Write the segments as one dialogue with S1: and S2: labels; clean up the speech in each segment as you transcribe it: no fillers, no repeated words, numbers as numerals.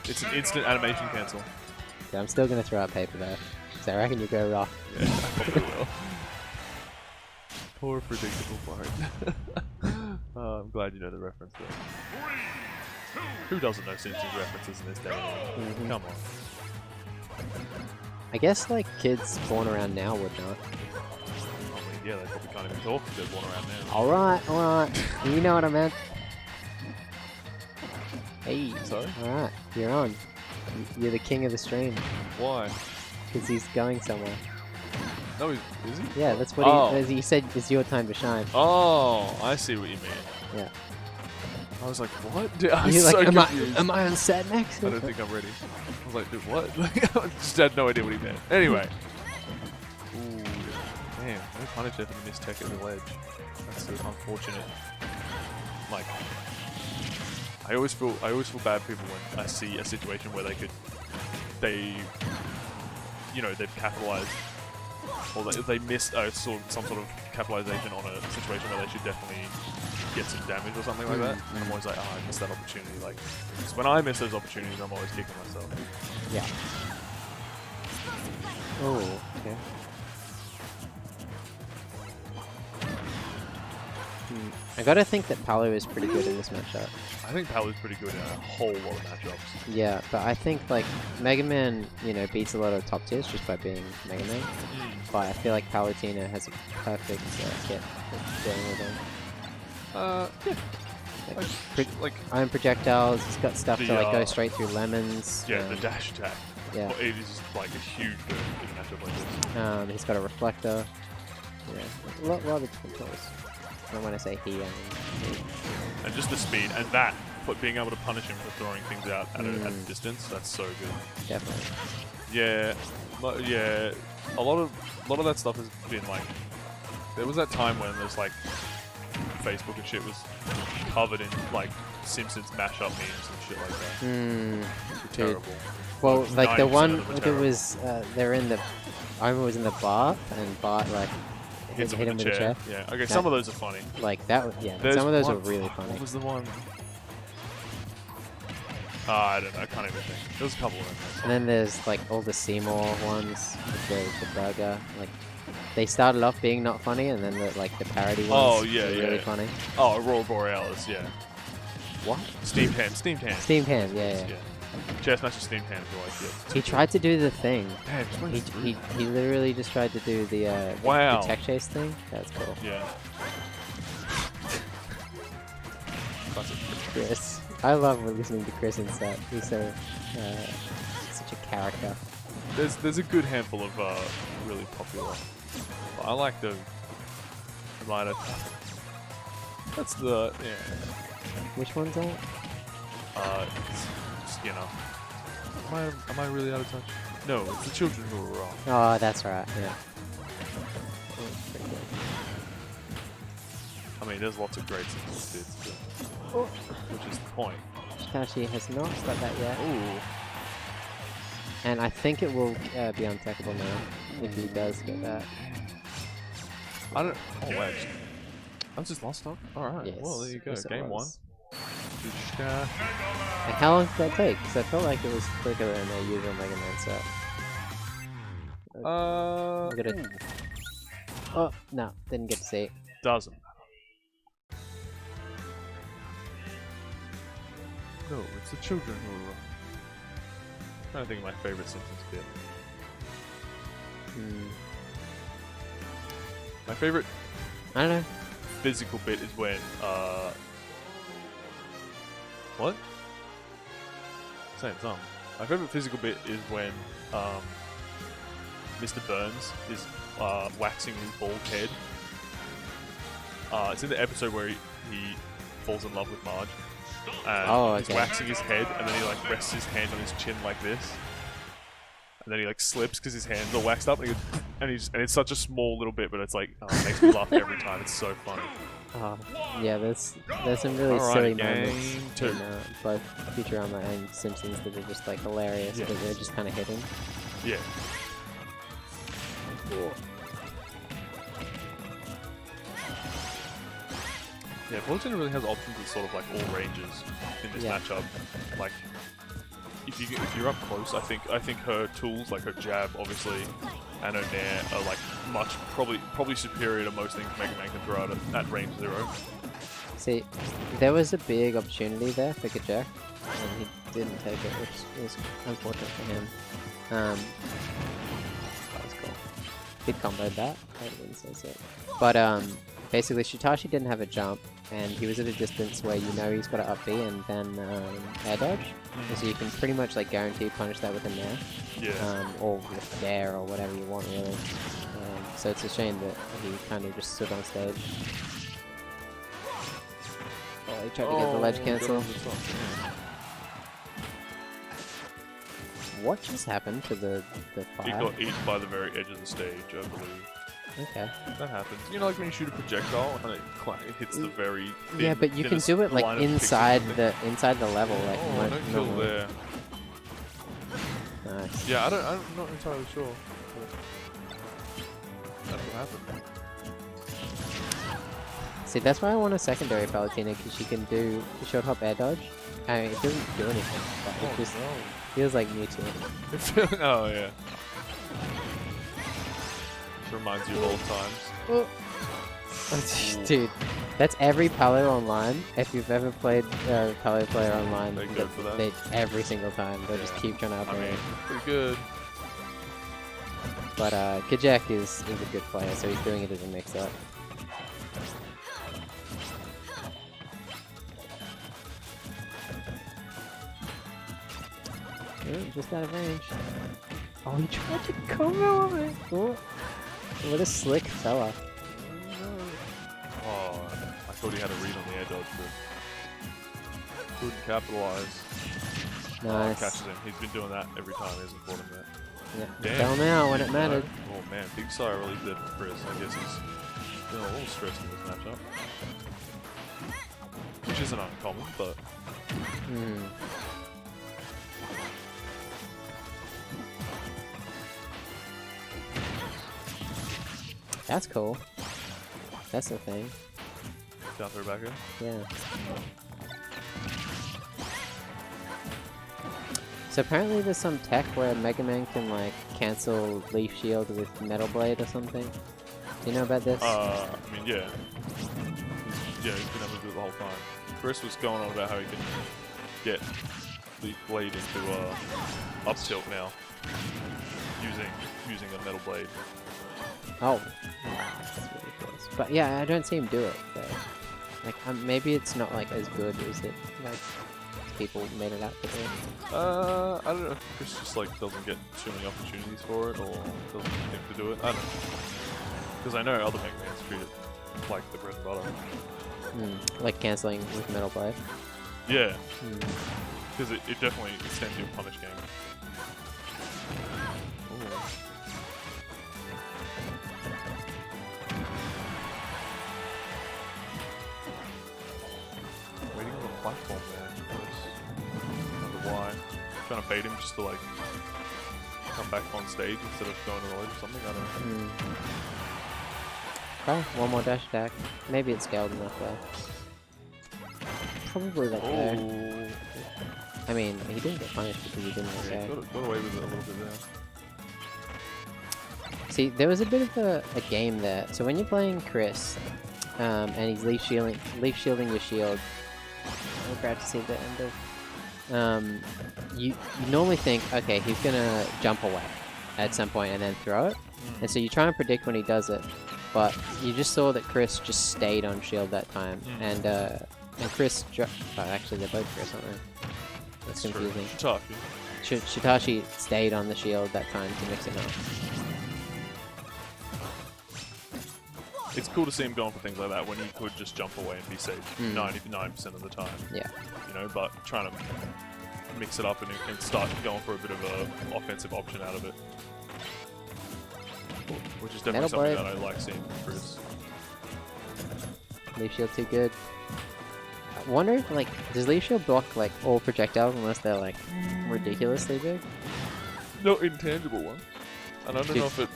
S1: It's an instant animation cancel.
S2: Yeah, I'm still gonna throw out paper though. So I reckon you go rough.
S1: Yeah, I probably will. Poor predictable part. I'm glad you know the reference there. Who doesn't know Simpsons references in this day and age? Come on.
S2: I guess like kids born around now would not.
S1: I mean, yeah, they probably can't even talk if they're born around now.
S2: Alright. You know what I meant. Hey.
S1: Sorry?
S2: Alright, you're on. You're the king of the stream.
S1: Why?
S2: Because he's going somewhere.
S1: No, is he?
S2: Yeah, that's what he said. It's your time to shine.
S1: Oh, I see what you mean.
S2: Yeah.
S1: I was like, what? Dude, I was
S2: You're
S1: so
S2: like,
S1: confused.
S2: am I on set next?
S1: I don't think I'm ready. I was like, dude, what? I just had no idea what he meant. Anyway. Ooh, damn. No punish there for the missed tech at the ledge. That's unfortunate. Like, I always feel bad for people when I see a situation where they've capitalized, or they missed some sort of capitalization on a situation where they should definitely get some damage or something like that. I'm always like, oh, I missed that opportunity. Like, because when I miss those opportunities, I'm always kicking myself.
S2: Yeah. Oh, okay. I gotta think that Palu is pretty good in this matchup.
S1: I think Palu's pretty good in a whole lot of matchups.
S2: Yeah, but I think like Mega Man, beats a lot of top tiers just by being Mega Man. But I feel like Palutena has a perfect kit for dealing with him.
S1: Yeah. Like
S2: iron projectiles. He's got stuff to like go straight through lemons.
S1: Yeah, the dash attack.
S2: Yeah.
S1: Well, it is like a huge boon in a matchup like this.
S2: He's got a reflector. Yeah, a lot of different tools. And when I say he, I mean he.
S1: And just the speed, and that, but being able to punish him for throwing things out at a distance, that's so good.
S2: Definitely.
S1: Yeah, but yeah, a lot of that stuff has been like, there was that time when there's like, Facebook and shit was covered in like Simpsons mashup memes and shit like that. Terrible.
S2: Well, like the one
S1: that
S2: was, they're in the, Homer was in the bar, and Bart like hit him with a chair.
S1: Yeah, okay, some of those are funny.
S2: Like that, some of those are really funny.
S1: What was the one? I don't know, I can't even think. There was a couple of them.
S2: And then there's like all the Seymour ones with the burger. Like they started off being not funny, and then the parody ones were really funny.
S1: Oh, Aurora Borealis, yeah. What? Steamed ham.
S2: Steamed ham, yeah.
S1: Chair Smasher steamed ham, if you like it.
S2: He tried to do the thing.
S1: Damn,
S2: he literally just tried to do the tech chase thing. That's cool.
S1: Yeah.
S2: Chris. I love listening to Chris in set. He's so such a character.
S1: There's a good handful of really popular. I like the Rider. That's the
S2: Which one's that?
S1: Just, am I really out of touch? No, it's the children who are wrong.
S2: Oh, that's right. Yeah.
S1: I mean, there's lots of great Simpsons bits, which is the point.
S2: Shitashi has not got that yet.
S1: Ooh.
S2: And I think it will be untackable now if he does get that.
S1: I don't. Oh wait. I've just lost stock. All right.
S2: Yes.
S1: Well, there you go.
S2: Yes,
S1: Game one.
S2: And how long did that take? Because I felt like it was quicker than a usual Mega Man set. Oh no, didn't get to see it.
S1: Doesn't. No, it's the children who are wrong. I'm trying to think of my favorite Simpsons bit. My favorite,
S2: I don't know,
S1: physical bit is when what? Saying something. My favorite physical bit is when Mr. Burns is waxing his bald head. It's in the episode where he falls in love with Marge. And he's waxing his head, and then he like rests his hand on his chin like this, and then he like slips because his hand's all waxed up, and it's such a small little bit, but it's like it makes me laugh every time. It's so funny.
S2: Yeah, there's some really silly moments in both Futurama and Simpsons that are just like hilarious, but they're just kind of hidden.
S1: Yeah. Yeah, Palutena really has options at sort of like all ranges in this matchup. Like, if you're up close, I think her tools, like her jab, obviously, and her nair are like probably superior to most things Mega Man can throw out at range 0.
S2: See, there was a big opportunity there for Cajeck, and he didn't take it, which is unfortunate for him. That was cool. He'd comboed that. I didn't say so. But basically, Shitashi didn't have a jump, and he was at a distance where you know he's got to up B and then air dodge. So you can pretty much like guarantee punish that with a nair.
S1: Yeah.
S2: Or with nair or whatever you want really. So it's a shame that he kind of just stood on stage. Oh, he tried to get the ledge cancel. What just happened to the fire?
S1: It got eaten by the very edge of the stage, I believe.
S2: Okay.
S1: That happens. You know, like when you shoot a projectile and it hits the very thin,
S2: yeah, but you can do it like inside the level, like
S1: no kill there.
S2: Nice.
S1: Yeah, I'm not entirely sure. That's what happened.
S2: See, that's why I want a secondary Palutena, because she can do the short hop air dodge. I mean, it doesn't do anything, but it just feels like Mewtwo.
S1: Oh yeah. This reminds you of old times.
S2: Oh. Dude, that's every Palo online. If you've ever played Palo player online,
S1: They go for that.
S2: every single time they'll just keep trying to up air.
S1: Pretty good.
S2: But Cajeck is a good player, so he's doing it as a mix-up. Just out of range. Oh, he tried to combo on it. Oh, what a slick fella.
S1: Oh, I thought he had a read on the air dodge, but couldn't capitalize.
S2: Nice.
S1: Catches him. He's been doing that every time he hasn't fought him yet.
S2: Yeah.
S1: Damn.
S2: Fell him out when it mattered.
S1: Oh man, big sigh of relief there for Chris. I guess he's feeling a little stressed in this matchup. Which isn't uncommon, but...
S2: That's cool. That's the thing.
S1: Down through back in?
S2: Yeah. So apparently there's some tech where Mega Man can like cancel Leaf Shield with Metal Blade or something. Do you know about this?
S1: I mean, yeah. Yeah, he's been able to do it the whole time. Chris was going on about how he can get Leaf Blade into up tilt now. Using a Metal Blade.
S2: Oh. That's ridiculous. But yeah, I don't see him do it though. Like, maybe it's not like as good as it like people made it out to be.
S1: I don't know if Chris just like doesn't get too many opportunities for it, or doesn't think to do it. I don't know. Because I know other Mega Mans treat it like the bread and butter.
S2: Like cancelling with Metal Blade.
S1: Yeah. Because it definitely extends your punish game. Waiting on the platform there. I wonder why. Trying to bait him just to like come back on stage instead of going to the ledge or something. I don't know.
S2: Oh, one more dash attack. Maybe it's scaled enough though. Probably that there. I mean, he didn't get punished because he didn't let go.
S1: Got away with it a little bit there.
S2: See, there was a bit of a game there. So when you're playing Chris, and he's leaf shielding your shield, I'm glad to see the end of. You normally think, okay, he's gonna jump away at some point and then throw it, and so you try and predict when he does it, but you just saw that Chris just stayed on shield that time, and Chris, actually they're both Chris, aren't they? That's confusing. Shitashi stayed on the shield that time to mix it up.
S1: It's cool to see him going for things like that when he could just jump away and be safe 99% of the time.
S2: Yeah.
S1: You know, but trying to mix it up and start going for a bit of a offensive option out of it. Which is definitely something that I like seeing from Chris.
S2: Leaf shield too good. I wonder if, like, does Leaf shield block like all projectiles unless they're like ridiculously big?
S1: No intangible one. And I don't know if it...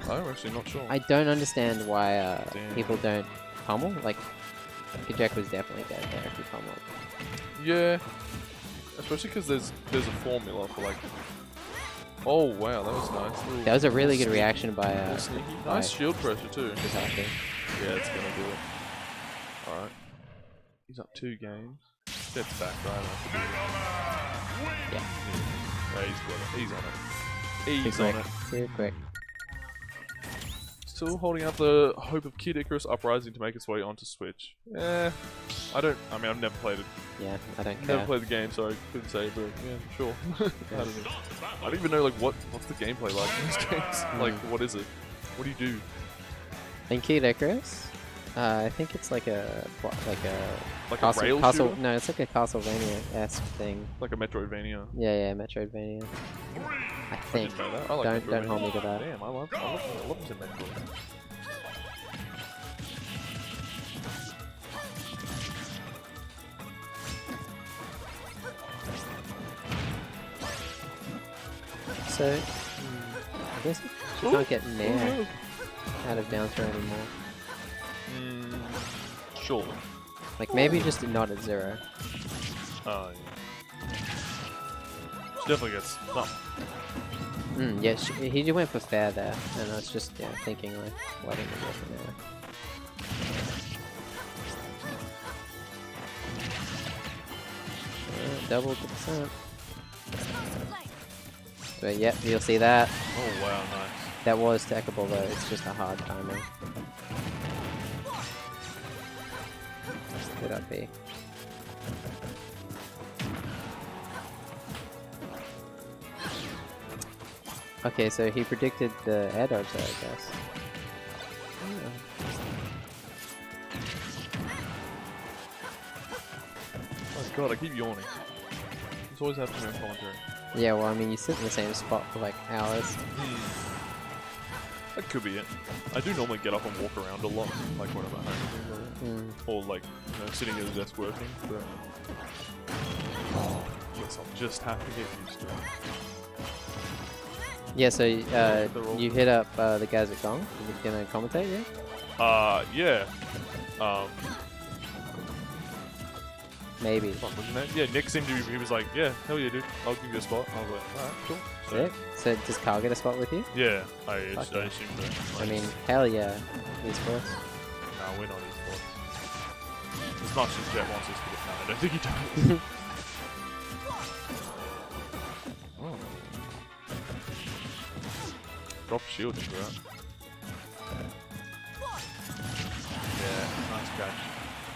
S1: I'm actually not sure.
S2: I don't understand why people don't pummel. Like, Cajeck was definitely dead there if you pummeled.
S1: Yeah. Especially because there's a formula for like. Oh wow, that was nice. Little,
S2: That was a really good
S1: sneaky-
S2: reaction by
S1: little sneaky. Nice shield pressure too.
S2: Shitashi.
S1: Yeah, it's gonna do it. All right. He's up 2 games. Steps back, right?
S2: Yeah.
S1: Yeah, he's got it. He's on it. He's
S2: Too
S1: on
S2: quick.
S1: it.
S2: Too quick.
S1: Still holding out the hope of Kid Icarus Uprising to make its way onto Switch. I mean, I've never played it.
S2: Yeah, I don't
S1: Never
S2: care.
S1: played the game, so I couldn't say, but yeah, sure. I don't even know like what's the gameplay like in these games. Like, what is it? What do you do?
S2: In Kid Icarus, I think it's like a
S1: Like
S2: castle,
S1: a rail
S2: castle.
S1: shooter?
S2: No, it's like a Castlevania-esque thing.
S1: Like a Metroidvania.
S2: Yeah, Metroidvania. I
S1: I
S2: think.
S1: didn't know that. I like
S2: Don't hold me to that.
S1: Damn, I love them to Metroid.
S2: So, I guess you can't get Nair out of down throw anymore.
S1: Sure.
S2: Like maybe just not at 0.
S1: Oh, yeah. She definitely gets something.
S2: Yeah, he just went for fair there, and I was just thinking like, why didn't he go for Nair? Double the percent. So yep, you'll see that.
S1: Oh wow, nice.
S2: That was techable though, it's just a hard timing. Good up B. Okay, so he predicted the air dodge there, I guess.
S1: Oh god, I keep yawning. This always happens to me on commentary.
S2: Yeah, well, I mean, you sit in the same spot for like hours.
S1: That could be it. I do normally get up and walk around a lot, like when I'm at home and things like that. Or like, you know, sitting at a desk working, but... guess I'll just have to get used to it.
S2: Yeah, so you hit up the guys at Gong. You gonna commentate, yeah?
S1: Yeah.
S2: Maybe.
S1: Fuck, wasn't that? Yeah, Nick seemed to be, he was like, yeah, hell yeah, dude, I'll give you a spot. I was like, alright, cool.
S2: Sick. So does Carl get a spot with you?
S1: Yeah, I
S2: Fuck
S1: assume
S2: yeah.
S1: that.
S2: I mean, hell yeah, esports.
S1: No, we're not esports. As much as Jet wants us to get, no, I don't think he does. Oh. Drop shield into that. Yeah, nice catch.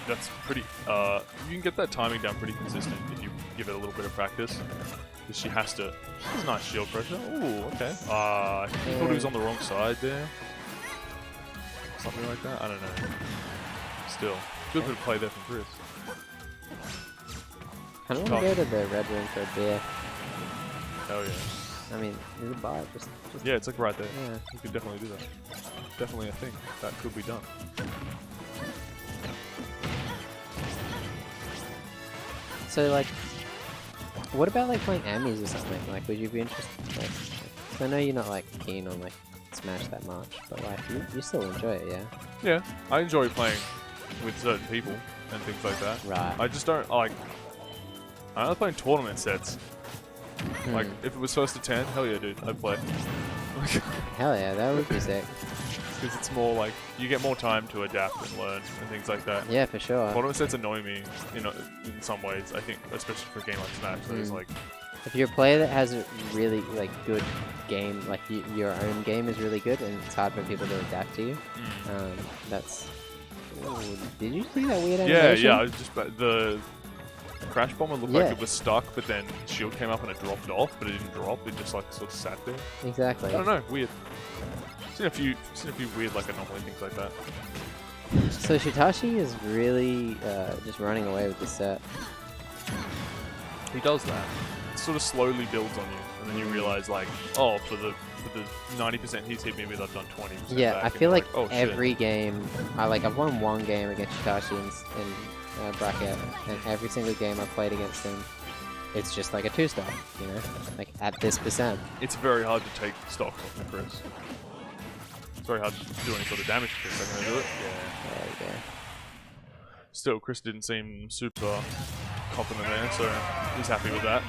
S1: That's pretty, you can get that timing down pretty consistent if you give it a little bit of practice. Because she has to, that's nice shield pressure. Ooh, okay. I think he thought he was on the wrong side there. Something like that, I don't know. Still, good bit of play there from Chris.
S2: I don't want to go to the Red Room for a beer.
S1: Hell yeah.
S2: I mean, there's a bar, just
S1: Yeah, it's like right there.
S2: yeah.
S1: You could definitely do that. Definitely a thing that could be done.
S2: So like, what about like playing Amis or something? Like, would you be interested? Like, I know you're not like keen on like Smash that much, but like you still enjoy it, yeah?
S1: Yeah, I enjoy playing with certain people and things like that.
S2: Right.
S1: I just don't like. I like playing tournament sets. Like, if it was first to 10, hell yeah, dude, I'd play.
S2: Hell yeah, that would be sick.
S1: Because it's more like you get more time to adapt and learn and things like that.
S2: Yeah, for sure.
S1: Tournament sets annoy me, you know, in some ways. I think, especially for a game like Smash, that is like.
S2: If you're a player that has a really like good game, like your own game is really good, and it's hard for people to adapt to you. That's. Ooh, did you see that weird animation?
S1: Yeah. I was just the Crash Bomber looked like it was stuck, but then shield came up and it dropped off, but it didn't drop. It just like sort of sat there.
S2: Exactly.
S1: I don't know. Weird. Seen a few weird like anomaly things like that.
S2: So Shitashi is really just running away with this set.
S1: He does that. It sort of slowly builds on you, and then you realize like, oh, for the 90% he's hit me with, I've done 20%.
S2: Yeah,
S1: back,
S2: I
S1: and
S2: feel
S1: you're
S2: like
S1: oh,
S2: every game, I've won one game against Shitashi in bracket, and every single game I've played against him, it's just like a 2-star, you know, like at this percent.
S1: It's very hard to take stock from Chris. It's very hard to do any sort of damage to Chris. I'm gonna do it. Yeah.
S2: There you go.
S1: Still, Chris didn't seem super compliment there, so he's happy with that.